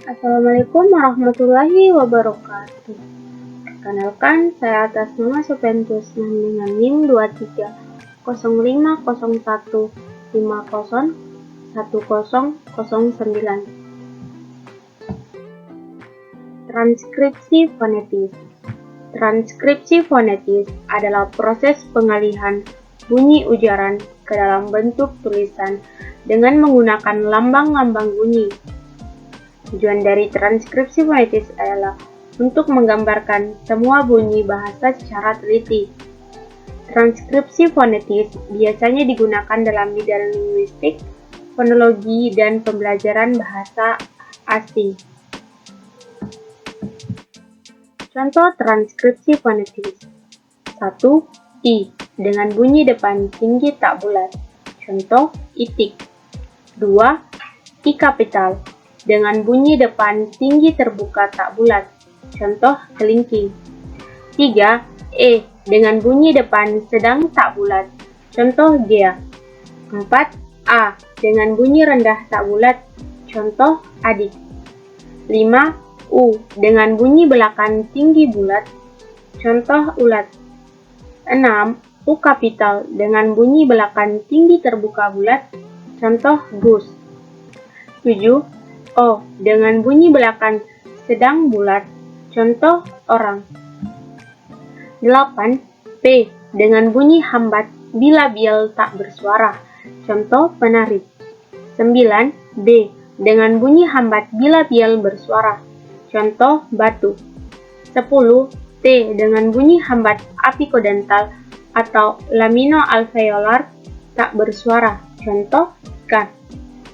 Assalamualaikum warahmatullahi wabarakatuh. Perkenalkan, saya atas nama Supentus dengan NIM 230501501009. Transkripsi fonetis. Transkripsi fonetis adalah proses pengalihan bunyi ujaran ke dalam bentuk tulisan dengan menggunakan lambang-lambang bunyi. Tujuan dari transkripsi fonetis adalah untuk menggambarkan semua bunyi bahasa secara teliti. Transkripsi fonetis biasanya digunakan dalam bidang linguistik, fonologi, dan pembelajaran bahasa asing. Contoh transkripsi fonetis. 1. I dengan bunyi depan tinggi tak bulat. Contoh itik. 2. I kapital dengan bunyi depan tinggi terbuka tak bulat. Contoh kelingking. 3. E dengan bunyi depan sedang tak bulat. Contoh gea. 4. A dengan bunyi rendah tak bulat. Contoh adik. 5. U dengan bunyi belakang tinggi bulat. Contoh ulat. 6. U kapital dengan bunyi belakang tinggi terbuka bulat. Contoh gus. 7. O dengan bunyi belakang sedang bulat. Contoh orang. 8. P dengan bunyi hambat bilabial tak bersuara. Contoh penari. 9. B dengan bunyi hambat bilabial bersuara. Contoh batu. 10. T dengan bunyi hambat apikodental atau laminoalveolar tak bersuara. Contoh ikan.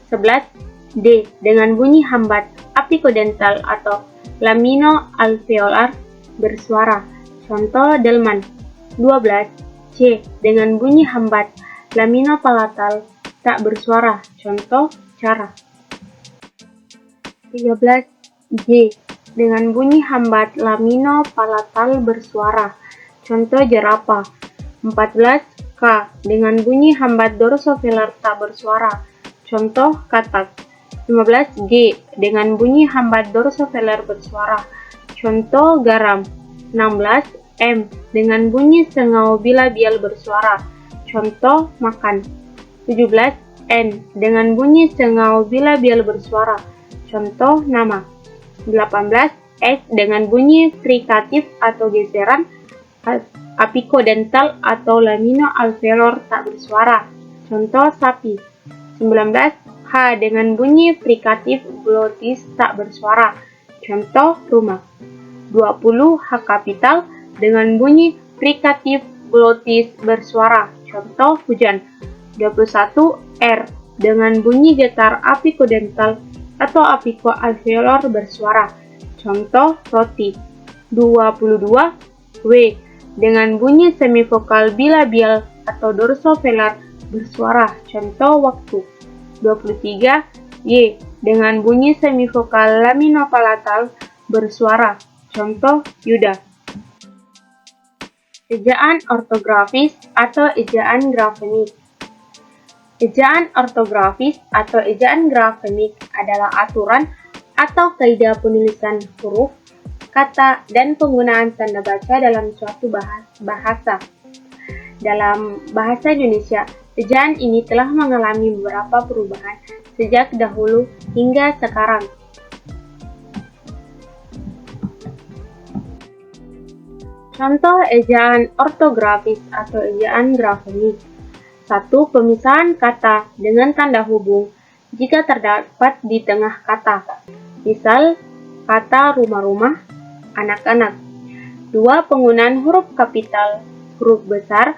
11. D dengan bunyi hambat apikodental atau laminoalveolar bersuara. Contoh delman. 12. C dengan bunyi hambat laminopalatal tak bersuara. Contoh cara. 13. J dengan bunyi hambat laminopalatal bersuara. Contoh jerapah. 14. K dengan bunyi hambat dorsovelar tak bersuara. Contoh katak. 15. G dengan bunyi hambat dorsovelar bersuara. Contoh garam. 16. M dengan bunyi sengau bilabial bersuara. Contoh makan. 17. N dengan bunyi sengau bilabial bersuara. Contoh nama. 18. S dengan bunyi frikatif atau geseran apikodental atau laminoalveolar tak bersuara. Contoh sapi. 19. H dengan bunyi frikatif glotis tak bersuara. Contoh rumah. 20. H kapital dengan bunyi frikatif glotis bersuara. Contoh hujan. 21. R dengan bunyi getar apikodental atau apikoalveolar bersuara. Contoh roti. 22. W dengan bunyi semivokal bilabial atau dorsovelar bersuara. Contoh waktu. 23. Y dengan bunyi semivokal laminopalatal bersuara. Contoh Yuda. Ejaan ortografis atau ejaan grafemik. Ejaan ortografis atau ejaan grafemik adalah aturan atau kaidah penulisan huruf, kata, dan penggunaan tanda baca dalam suatu bahasa. Dalam bahasa Indonesia, ejaan ini telah mengalami beberapa perubahan sejak dahulu hingga sekarang. Contoh ejaan ortografis atau ejaan grafemik. 1. Pemisahan kata dengan tanda hubung jika terdapat di tengah kata. Misal, kata rumah-rumah, anak-anak. 2. Penggunaan huruf kapital, huruf besar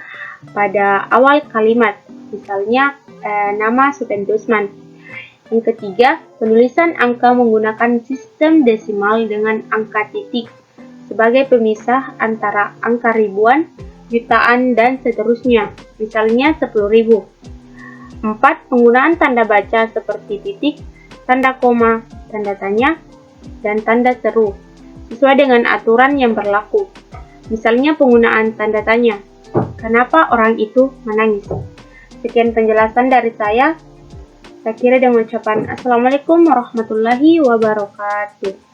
pada awal kalimat. Misalnya, nama Supentusman. Yang ketiga, penulisan angka menggunakan sistem desimal dengan angka titik sebagai pemisah antara angka ribuan, jutaan, dan seterusnya, misalnya 10.000. 4. Penggunaan tanda baca seperti titik, tanda koma, tanda tanya, dan tanda seru, sesuai dengan aturan yang berlaku. Misalnya penggunaan tanda tanya, kenapa orang itu menangis? Sekian penjelasan dari saya. Saya kira dengan ucapan Assalamualaikum warahmatullahi wabarakatuh.